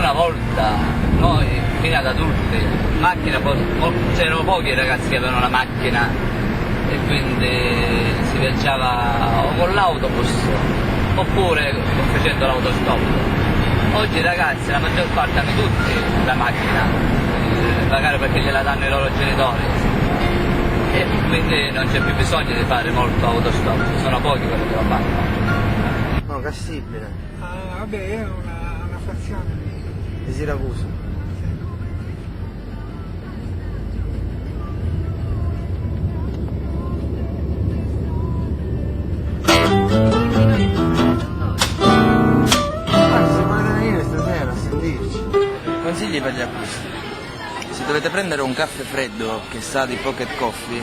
Una volta noi, fino ad adulti, in macchina, c'erano pochi ragazzi che avevano la macchina e quindi si viaggiava o con l'autobus oppure facendo l'autostop. Oggi i ragazzi, la maggior parte hanno tutti la macchina, magari perché gliela danno i loro genitori e quindi non c'è più bisogno di fare molto autostop, sono pochi quelli che lo fanno. No, Cassibile. Ah, vabbè, è una frazione. Di Siracusa. Consigli per gli acquisti. Se dovete prendere un caffè freddo che sa di Pocket Coffee,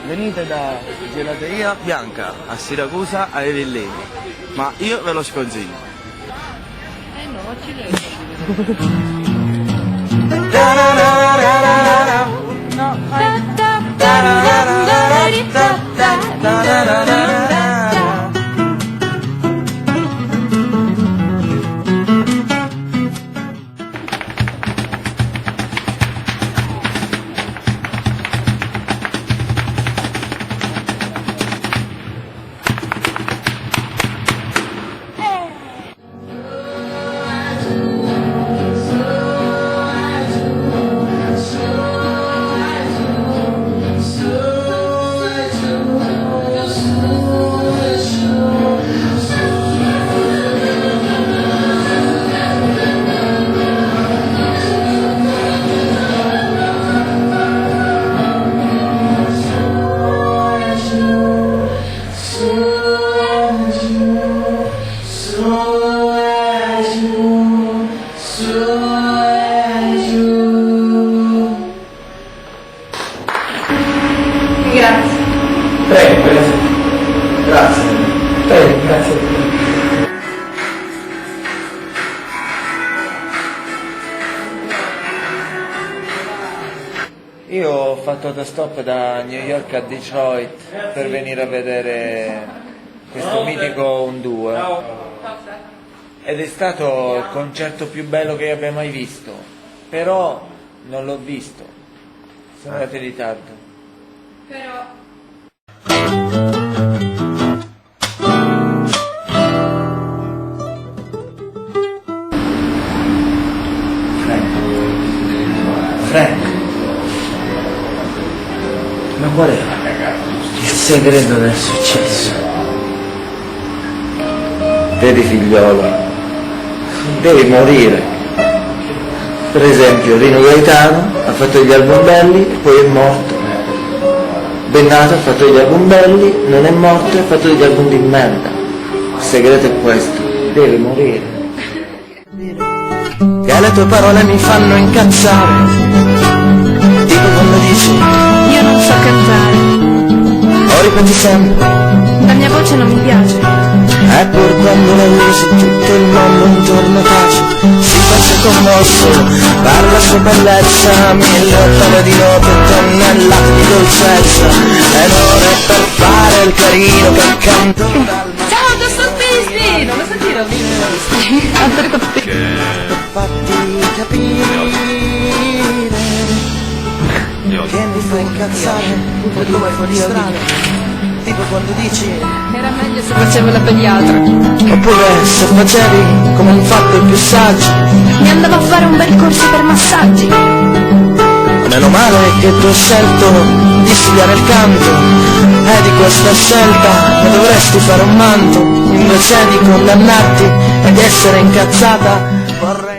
venite da Gelateria Bianca a Siracusa ai Villini, ma io ve lo sconsiglio. No, ci vedo. Grazie. Prego, grazie. Prego, grazie. Io ho fatto autostop da New York a Detroit per venire a vedere questo mitico 1-2 ed è stato il concerto più bello che abbia mai visto, però non l'ho visto, sono andato in ritardo. Frank, ma qual è il segreto del successo? Vedi figliolo, devi morire. Per esempio Rino Gaetano ha fatto gli album belli e poi è morto. Bennato ha fatto degli album belli, non è morto e ha fatto degli album di merda. Il segreto è questo, devi morire. Che le tue parole mi fanno incazzare. Tipo quando dici Io non so cantare, o ripeti sempre. la mia voce non mi piace. Pur quando la usi tutto il mondo intorno tace. Si faccia commosso, parla sua bellezza. 1000 ottave di note, tonnellate di dolcezza. Ed ora è per fare il carino che canto dal Ciao, Dostoppisti! Non lo sentire, per farti capire che mi fai incazzare per come fuori strada. Tipo quando dici Era meglio se facevo la pediatra. oppure se facevi come hanno fatto i più saggi. Mi andavo a fare un bel corso per massaggi. Meno male che tu hai scelto di studiare il canto e di questa scelta ne dovresti fare un manto invece di condannarti e di essere incazzata. Vorrei